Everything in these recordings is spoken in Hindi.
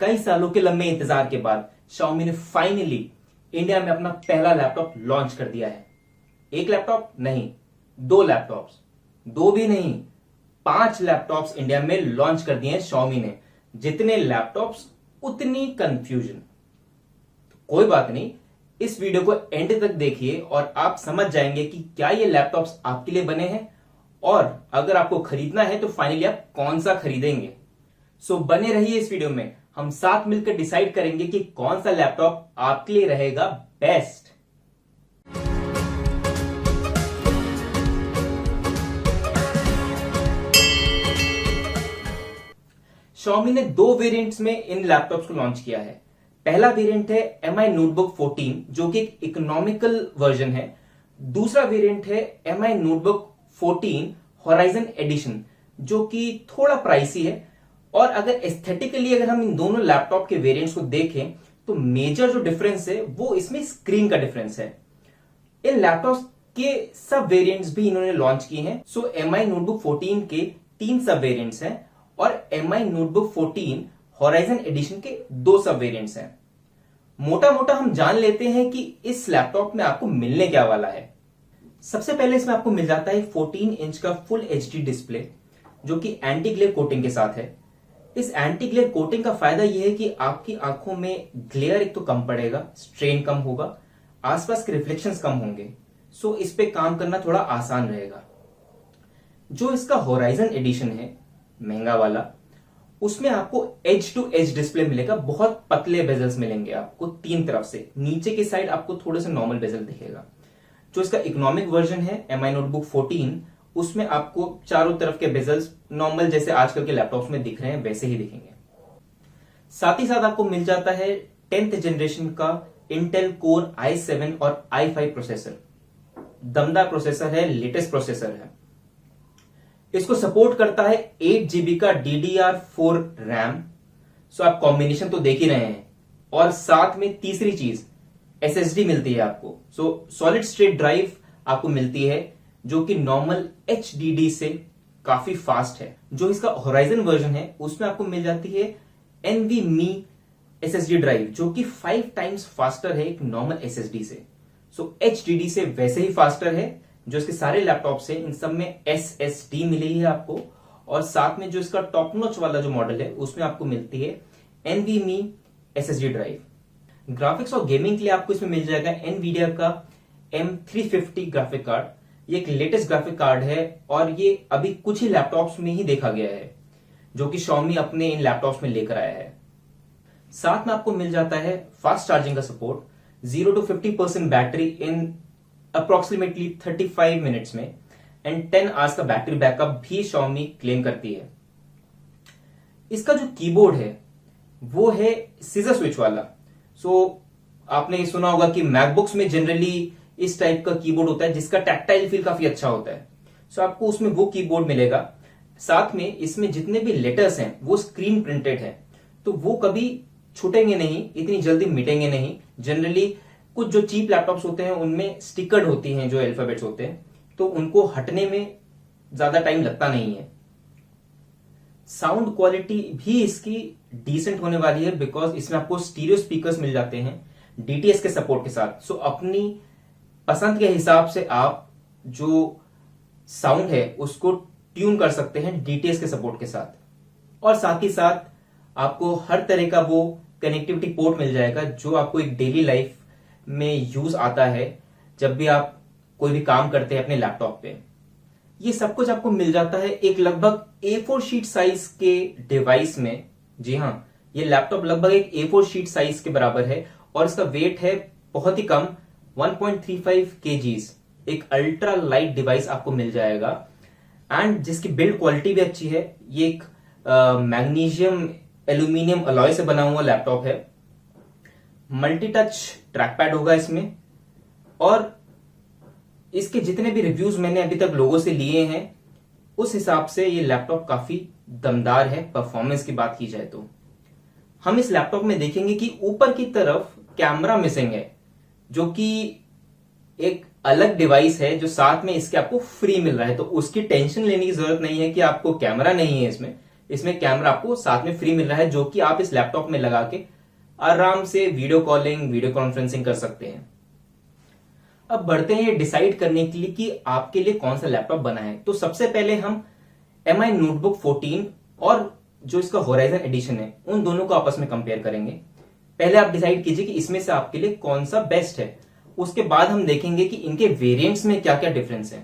कई सालों के लंबे इंतजार के बाद Xiaomi ने फाइनली इंडिया में अपना पहला लैपटॉप लॉन्च कर दिया है। एक लैपटॉप नहीं, दो लैपटॉप्स, दो भी नहीं, 5 लैपटॉप्स इंडिया में लॉन्च कर दिए हैं Xiaomi ने। जितने लैपटॉप्स उतनी कंफ्यूजन। कोई बात नहीं, इस वीडियो को एंड तक देखिए और आप समझ जाएंगे कि क्या ये लैपटॉप्स आपके लिए बने हैं और अगर आपको खरीदना है तो फाइनली आप कौन सा खरीदेंगे। सो बने रहिए इस वीडियो में, हम साथ मिलकर डिसाइड करेंगे कि कौन सा लैपटॉप आपके लिए रहेगा बेस्ट। Xiaomi ने 2 वेरिएंट्स में इन लैपटॉप्स को लॉन्च किया है। पहला वेरिएंट है Mi Notebook 14 जो कि एक इकोनॉमिकल वर्जन है। दूसरा वेरिएंट है Mi Notebook 14 Horizon एडिशन जो कि थोड़ा प्राइसी है। और अगर एस्थेटिकली अगर हम इन दोनों लैपटॉप के वेरिएंट्स को देखें तो मेजर जो डिफरेंस है वो इसमें स्क्रीन का डिफरेंस है। इन लैपटॉप्स के सब वेरिएंट्स भी इन्होंने लॉन्च किए हैं। सो Mi Notebook 14 के 3 सब वेरिएंट्स हैं और Mi Notebook 14 Horizon एडिशन के 2 सब वेरिएंट्स हैं। मोटा मोटा हम जान लेते हैं कि इस लैपटॉप में आपको मिलने क्या वाला है। सबसे पहले इसमें आपको मिल जाता है 14 इंच का फुल HD डिस्प्ले जो कि एंटी ग्लेयर कोटिंग के साथ है। इस एंटी ग्लेयर कोटिंग का फायदा यह है कि आपकी आंखों में ग्लेयर एक तो कम पड़ेगा, स्ट्रेन कम होगा, आसपास के रिफ्लेक्शंस कम होंगे। सो इस पे काम करना थोड़ा आसान रहेगा। जो इसका होराइजन एडिशन है महंगा वाला, उसमें आपको एज टू एज डिस्प्ले मिलेगा। बहुत पतले बेजल्स मिलेंगे आपको 3 तरफ से। नीचे की साइड आपको थोड़े से नॉर्मल बेजल दिखेगा। जो इसका इकोनॉमिक वर्जन है Mi Notebook 14, उसमें आपको चारों तरफ के बेजल्स नॉर्मल जैसे आजकल के लैपटॉप्स में दिख रहे हैं वैसे ही दिखेंगे। साथ ही साथ आपको मिल जाता है 10th जनरेशन का Intel Core i7 और i5 प्रोसेसर। दमदार प्रोसेसर है, लेटेस्ट प्रोसेसर है। इसको सपोर्ट करता है 8 GB का DDR4 रैम। सो आप कॉम्बिनेशन तो देख ही रहे हैं। और साथ में तीसरी चीज SSD मिलती है आपको। सो सॉलिड स्टेट ड्राइव आपको मिलती है जो कि नॉर्मल HDD से काफी फास्ट है। जो इसका होराइजन वर्जन है उसमें आपको मिल जाती है NVMe SSD ड्राइव जो कि 5 टाइम्स फास्टर है एक नॉर्मल SSD से। सो HDD से वैसे ही फास्टर है। जो इसके सारे लैपटॉप्स हैं इन सब में SSD मिली है आपको। और साथ में जो इसका टॉप नॉच वाला जो मॉडल है उसमें आपको मिलती है NVMe SSD ड्राइव। ग्राफिक्स और गेमिंग के लिए आपको इसमें मिल जाएगा Nvidia का M350 ग्राफिक कार्ड। ये एक लेटेस्ट ग्राफिक कार्ड है और ये अभी कुछ ही लैपटॉप्स में ही देखा गया है जो कि Xiaomi अपने इन लैपटॉप्स में लेकर आया है। साथ में आपको मिल जाता है फास्ट चार्जिंग का support, 0 to 50% battery in approximately 35 minutes में एंड 10 आवर्स का बैटरी बैकअप भी Xiaomi क्लेम करती है। इसका जो कीबोर्ड है वो है सीजर स्विच वाला। सो आपने सुना होगा कि मैकबुक्स में जनरली इस टाइप का कीबोर्ड होता है जिसका टैक्टाइल फील काफी अच्छा होता है। सो आपको उसमें वो कीबोर्ड मिलेगा। साथ में इसमें जितने भी लेटर्स हैं वो स्क्रीन प्रिंटेड है तो वो कभी छूटेंगे नहीं, इतनी जल्दी मिटेंगे नहीं। जनरली कुछ जो चीप लैपटॉप्स होते हैं उनमें स्टिकर्ड होती हैं जो अल्फाबेट्स होते हैं तो उनको हटने में ज्यादा टाइम लगता नहीं है। साउंड क्वालिटी भी इसकी डिसेंट होने वाली है बिकॉज इसमें आपको स्टीरियो स्पीकर्स मिल जाते हैं DTS के सपोर्ट के साथ। सो अपनी पसंद के हिसाब से आप जो साउंड है उसको ट्यून कर सकते हैं DTS के सपोर्ट के साथ। और साथ ही साथ आपको हर तरह का वो कनेक्टिविटी पोर्ट मिल जाएगा जो आपको एक डेली लाइफ में यूज आता है जब भी आप कोई भी काम करते हैं अपने लैपटॉप पे। ये सब कुछ आपको मिल जाता है एक लगभग A4 शीट साइज के डिवाइस में। जी हाँ, ये लैपटॉप लगभग एक A4 शीट साइज के बराबर है और इसका वेट है बहुत ही कम 1.35 kgs। एक अल्ट्रा लाइट डिवाइस आपको मिल जाएगा एंड जिसकी बिल्ड क्वालिटी भी अच्छी है। ये एक मैग्नीशियम एल्यूमिनियम अलॉय से बना हुआ लैपटॉप है। मल्टी टच ट्रैकपैड होगा इसमें और इसके जितने भी रिव्यूज मैंने अभी तक लोगों से लिए हैं उस हिसाब से ये लैपटॉप काफी दमदार है। परफॉर्मेंस की बात की जाए तो हम इस लैपटॉप में देखेंगे कि ऊपर की तरफ कैमरा मिसिंग है जो कि एक अलग डिवाइस है जो साथ में इसके आपको फ्री मिल रहा है। तो उसकी टेंशन लेने की जरूरत नहीं है कि आपको कैमरा नहीं है इसमें। इसमें कैमरा आपको साथ में फ्री मिल रहा है, जो कि आप इस लैपटॉप में लगा के आराम से वीडियो कॉलिंग, वीडियो कॉन्फ्रेंसिंग कर सकते हैं। अब बढ़ते हैं ये डिसाइड करने के लिए कि आपके लिए कौन सा लैपटॉप बना है। तो सबसे पहले हम MI नोटबुक 14 और जो इसका होराइजन एडिशन है उन दोनों को आपस में कंपेयर करेंगे। पहले आप डिसाइड कीजिए कि इसमें से आपके लिए कौन सा बेस्ट है, उसके बाद हम देखेंगे कि इनके वेरिएंट्स में क्या क्या डिफरेंस है।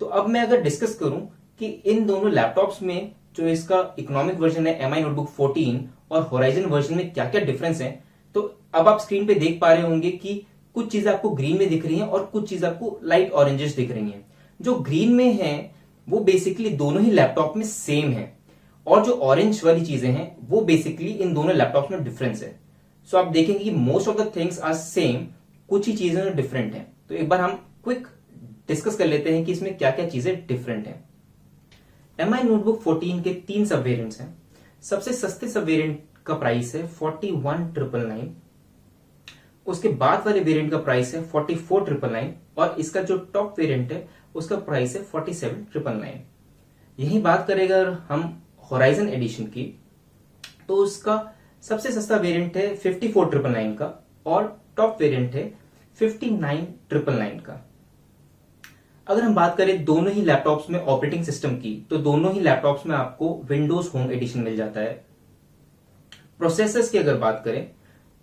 तो अब मैं अगर डिस्कस करूं कि इन दोनों लैपटॉप्स में जो इसका इकोनॉमिक वर्जन है MI नोटबुक 14 और होराइजन वर्जन में क्या क्या डिफरेंस है, तो अब आप स्क्रीन पे देख पा रहे होंगे कि कुछ चीजें आपको ग्रीन में दिख रही हैं और कुछ चीजें आपको लाइट ऑरेंजेस दिख रही हैं। जो ग्रीन में है वो बेसिकली दोनों ही लैपटॉप में सेम है, और जो ऑरेंज वाली चीजें हैं वो बेसिकली इन दोनों लैपटॉप्स में डिफरेंस है। सो आप देखेंगे कि most of the things are same, कुछ ही चीजें डिफरेंट हैं। तो एक बार हम क्विक डिस्कस कर लेते हैं कि इसमें क्या क्या चीजें डिफरेंट हैं। MI नोटबुक 14 के 3 सब वेरिएंट्स हैं। सबसे सस्ते सब वेरिएंट का प्राइस है 41,999। उसके बाद वाले वेरिएंट का प्राइस है 44,999 और इसका जो टॉप वेरिएंट है उसका प्राइस है 47,999। यही बात करें अगर हम होराइजन एडिशन की, तो उसका सबसे सस्ता वेरिएंट है 54,999 का और टॉप वेरिएंट है 59,999 का। अगर हम बात करें दोनों ही लैपटॉप्स में ऑपरेटिंग सिस्टम की, तो दोनों ही लैपटॉप्स में आपको विंडोज होम एडिशन मिल जाता है। प्रोसेसर्स की अगर बात करें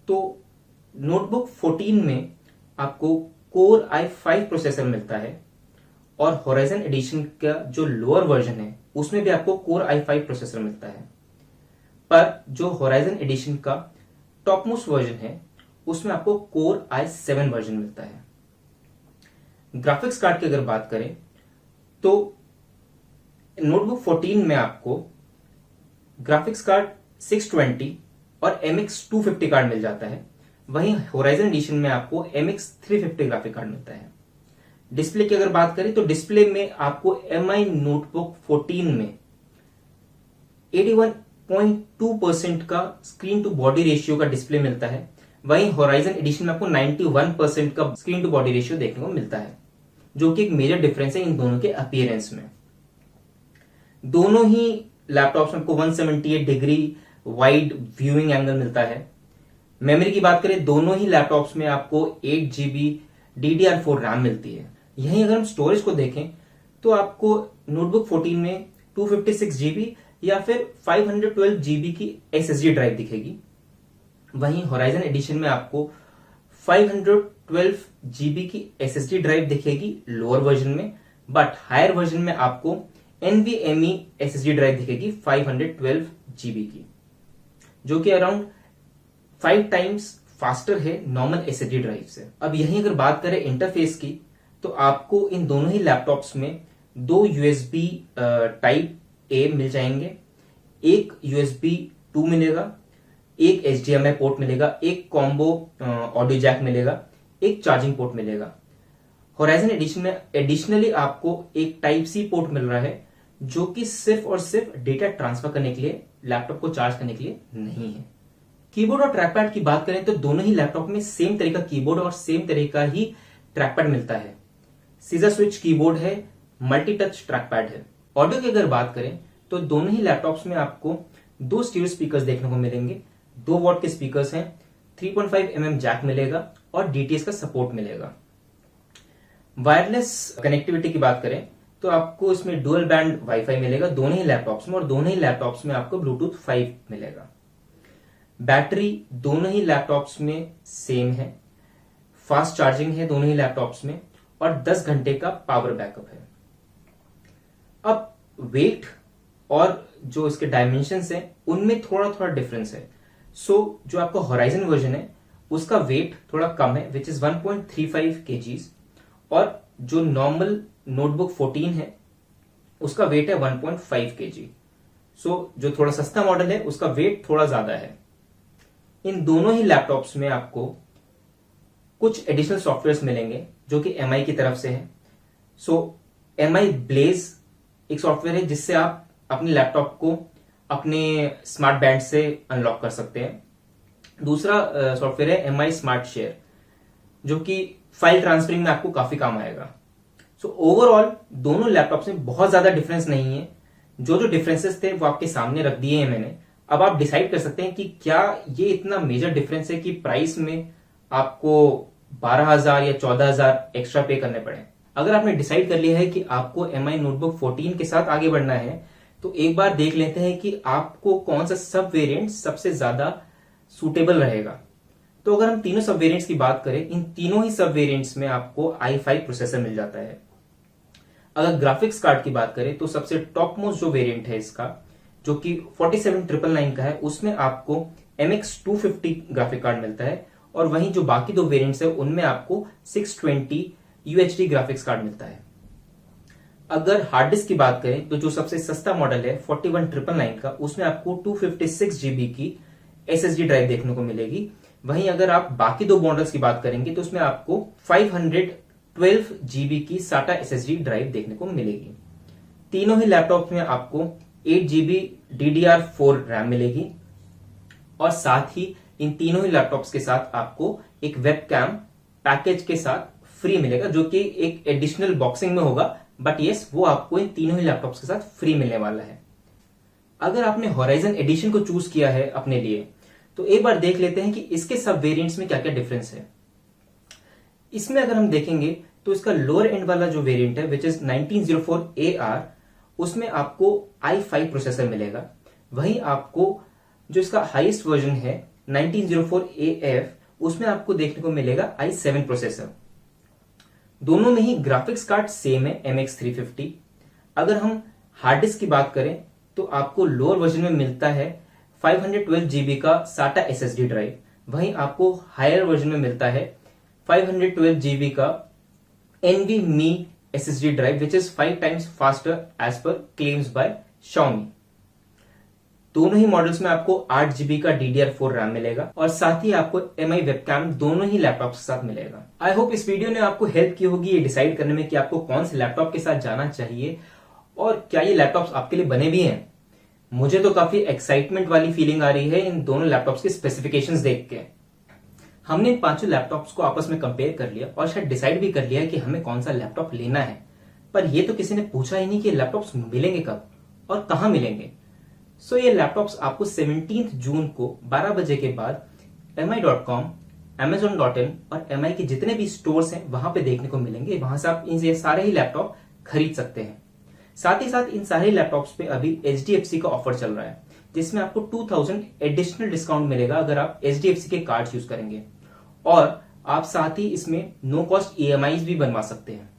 तो नोटबुक 14 में आपको कोर i5 प्रोसेसर मिलता है और होराइजन एडिशन का जो लोअर वर्जन है उसमें भी आपको कोर i5 प्रोसेसर मिलता है। पर जो होराइजन एडिशन का टॉप मोस्ट वर्जन है उसमें आपको कोर i7 वर्जन मिलता है। ग्राफिक्स कार्ड की अगर बात करें तो नोटबुक 14 में आपको ग्राफिक्स कार्ड 620 और MX 250 कार्ड मिल जाता है, वहीं होराइजन एडिशन में आपको MX 350 ग्राफिक कार्ड मिलता है। डिस्प्ले की अगर बात करें तो डिस्प्ले में आपको MI नोटबुक 14 में 81.2% का स्क्रीन टू बॉडी रेशियो का डिस्प्ले मिलता है, वहीं होराइजन एडिशन में आपको 91% का स्क्रीन टू बॉडी रेशियो देखने को मिलता है, जो कि एक मेजर डिफरेंस है इन दोनों के अपीयरेंस में। दोनों ही लैपटॉप्स में आपको 178 डिग्री वाइड व्यूइंग एंगल मिलता है। मेमोरी की बात करें दोनों ही लैपटॉप्स में आपको 8GB DDR4 रैम मिलती है। यहीं अगर हम स्टोरेज को देखें तो आपको नोटबुक 14 में 256GB या फिर 512GB की SSD ड्राइव दिखेगी, वहीं होराइजन एडिशन में आपको 512GB की SSD ड्राइव दिखेगी लोअर वर्जन में, बट हायर वर्जन में आपको NVMe SSD ड्राइव दिखेगी 512GB की, जो कि अराउंड 5 टाइम्स फास्टर है नॉर्मल SSD ड्राइव से। अब यहीं अगर बात करें इंटरफेस की, तो आपको इन दोनों ही लैपटॉप्स में 2 USB टाइप A मिल जाएंगे, एक USB 2 मिलेगा, एक HDMI पोर्ट मिलेगा, एक कॉम्बो ऑडियो जैक मिलेगा, एक चार्जिंग पोर्ट मिलेगा। होराइजन एडिशन में एडिशनली आपको एक टाइप C पोर्ट मिल रहा है, जो कि सिर्फ और सिर्फ डेटा ट्रांसफर करने के लिए, लैपटॉप को चार्ज करने के लिए नहीं है। कीबोर्ड और ट्रैकपैड की बात करें तो दोनों ही लैपटॉप में सेम तरह का कीबोर्ड और सेम तरह का ही ट्रैकपैड मिलता है। सीजर स्विच कीबोर्ड है, मल्टी टच ट्रैकपैड है। ऑडियो की अगर बात करें तो दोनों ही लैपटॉप्स में आपको 2 स्टीरियो स्पीकर्स देखने को मिलेंगे, 2 वॉट के स्पीकर्स हैं, 3.5mm जैक मिलेगा और DTS का सपोर्ट मिलेगा। वायरलेस कनेक्टिविटी की बात करें तो आपको इसमें डुअल बैंड वाईफाई मिलेगा दोनों ही लैपटॉप्स में, और दोनों ही लैपटॉप्स में आपको ब्लूटूथ 5 मिलेगा। बैटरी दोनों ही लैपटॉप्स में सेम है, फास्ट चार्जिंग है दोनों ही लैपटॉप्स में, और 10 घंटे का पावर बैकअप है। अब वेट और जो इसके डायमेंशंस हैं उनमें थोड़ा थोड़ा डिफरेंस है। सो जो आपका होराइजन वर्जन है उसका वेट थोड़ा कम है, विच इज 1.35 kgs, और जो नॉर्मल नोटबुक 14 है उसका वेट है 1.5 kg। सो जो थोड़ा सस्ता मॉडल है उसका वेट थोड़ा ज्यादा है। इन दोनों ही लैपटॉप्स में आपको कुछ एडिशनल सॉफ्टवेयर्स मिलेंगे जो कि MI की तरफ से है। सो MI ब्लेज एक सॉफ्टवेयर है जिससे आप अपने लैपटॉप को अपने स्मार्ट बैंड से अनलॉक कर सकते हैं। दूसरा सॉफ्टवेयर है MI स्मार्ट शेयर, जो कि फाइल ट्रांसफरिंग में आपको काफी काम आएगा। सो ओवरऑल दोनों लैपटॉप्स में बहुत ज्यादा डिफरेंस नहीं है, जो जो डिफरेंसेस थे वो आपके सामने रख दिए हैं मैंने। अब आप डिसाइड कर सकते हैं कि क्या ये इतना मेजर डिफरेंस है कि प्राइस में आपको 12,000 या 14,000 एक्स्ट्रा पे करने पड़े। अगर आपने डिसाइड कर लिया है कि आपको MI नोटबुक 14 के साथ आगे बढ़ना है तो एक बार देख लेते हैं कि आपको कौन सा सब वेरिएंट सबसे ज्यादा सूटेबल रहेगा। तो अगर हम तीनों सब वेरिएंट्स की बात करें, इन तीनों ही सब वेरिएंट्स में आपको i5 प्रोसेसर मिल जाता है। अगर ग्राफिक्स कार्ड की बात करें तो सबसे टॉप मोस्ट जो वेरिएंट है इसका, जो कि 47,999 का है, उसमें आपको MX 250 ग्राफिक कार्ड मिलता है और वहीं जो बाकी दो वेरिएंट्स है उनमें आपको 620 UHD ग्राफिक्स कार्ड मिलता है। अगर हार्ड डिस्क की बात करें तो जो सबसे सस्ता मॉडल है 41,999 का, उसमें आपको 256 GB की SSD ड्राइव देखने को मिलेगी। वहीं अगर आप बाकी दो मॉडल्स की बात करेंगे तो उसमें आपको 512 GB की SATA SSD ड्राइव देखने को मिलेगी। तीनों ही लैपटॉप में आपको 8 GB DDR4 रैम मिलेगी और साथ ही इन तीनों ही लैपटॉप्स के साथ आपको एक वेबकैम पैकेज के साथ फ्री मिलेगा, जो कि एक एडिशनल बॉक्सिंग में होगा, बट यस वो आपको इन तीनों ही लैपटॉप्स के साथ फ्री मिलने वाला है। अगर आपने होराइजन एडिशन को चूज किया है अपने लिए तो एक बार देख लेते हैं कि इसके सब वेरिएंट्स में क्या क्या डिफरेंस है। इसमें अगर हम देखेंगे तो इसका लोअर एंड वाला जो वेरिएंट है विच इज 1904AR, उसमें आपको i5 प्रोसेसर मिलेगा। वहीं आपको जो इसका हाईएस्ट वर्जन है 1904AF, उसमें आपको देखने को मिलेगा i7 प्रोसेसर। दोनों में ही ग्राफिक्स कार्ड सेम है MX 350। अगर हम हार्ड डिस्क की बात करें तो आपको लोअर वर्जन में मिलता है 512 GB का SATA SSD ड्राइव, वहीं आपको हायर वर्जन में मिलता है 512 GB का NVMe SSD drive which is 5 times faster as per claims by Xiaomi। दोनों ही मॉडल्स में आपको 8 GB का DDR4 रैम मिलेगा और साथ ही आपको MI वेबकैम दोनों ही लैपटॉप के साथ मिलेगा। आई होप इस वीडियो ने आपको हेल्प की होगी ये डिसाइड करने में कि आपको कौन से लैपटॉप के साथ जाना चाहिए और क्या ये लैपटॉप्स आपके लिए बने भी हैं। मुझे तो काफी एक्साइटमेंट वाली फीलिंग आ रही है इन दोनों लैपटॉप्स के स्पेसिफिकेशंस देख के। हमने इन पांचों लैपटॉप्स को आपस में कंपेयर कर लिया और शायद डिसाइड भी कर लिया कि हमें कौन सा लैपटॉप लेना है, पर यह तो किसी ने पूछा ही नहीं कि लैपटॉप्स मिलेंगे कब और कहां मिलेंगे। सो ये लैपटॉप्स आपको 17 जून को 12 बजे के बाद mi.com, amazon.in और MI के जितने भी स्टोर्स हैं वहां पे देखने को मिलेंगे। वहां से आप इन सारे ही लैपटॉप खरीद सकते हैं। साथ ही साथ इन सारे लैपटॉप्स पे अभी HDFC का ऑफर चल रहा है, जिसमें आपको 2000 एडिशनल डिस्काउंट मिलेगा अगर आप HDFC के कार्ड यूज करेंगे और आप साथ ही इसमें नो कॉस्ट EMIs भी बनवा सकते हैं।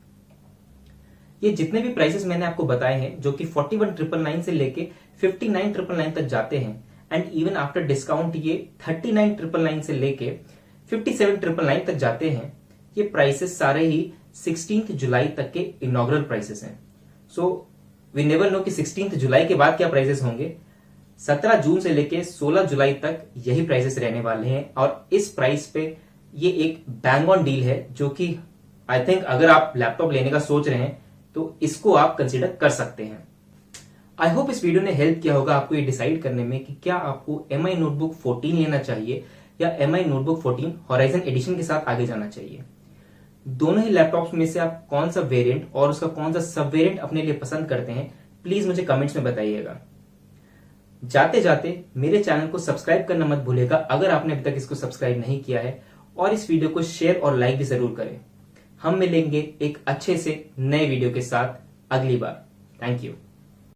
ये जितने भी प्राइसेस मैंने आपको बताए हैं जो कि 41,999 से लेके 59,999 तक जाते हैं एंड इवन आफ्टर डिस्काउंट ये 39,999 से लेके 57,999 तक जाते हैं, ये प्राइसेस सारे ही 16 जुलाई तक के इनॉग्रल प्राइसेस हैं। सो वी नेवर नो कि 16 जुलाई के बाद क्या प्राइसेस होंगे। 17 जून से लेके 16 जुलाई तक यही प्राइसेस रहने वाले हैं और इस प्राइस पे ये एक बैंग ऑन डील है जो कि आई थिंक अगर आप लैपटॉप लेने का सोच रहे हैं तो इसको आप कंसीडर कर सकते हैं। आई होप इस वीडियो ने हेल्प किया होगा आपको ये डिसाइड करने में कि क्या आपको MI नोटबुक 14 लेना चाहिए या MI नोटबुक 14 होराइजन एडिशन के साथ आगे जाना चाहिए। दोनों ही लैपटॉप्स में से आप कौन सा वेरिएंट और उसका कौन सा सब वेरिएंट अपने लिए पसंद करते हैं, प्लीज मुझे कमेंट्स में बताइएगा। जाते जाते मेरे चैनल को सब्सक्राइब करना मत भूलिएगा अगर आपने अभी तक इसको सब्सक्राइब नहीं किया है, और इस वीडियो को शेयर और लाइक भी जरूर करें। हम मिलेंगे एक अच्छे से नए वीडियो के साथ अगली बार। Thank you.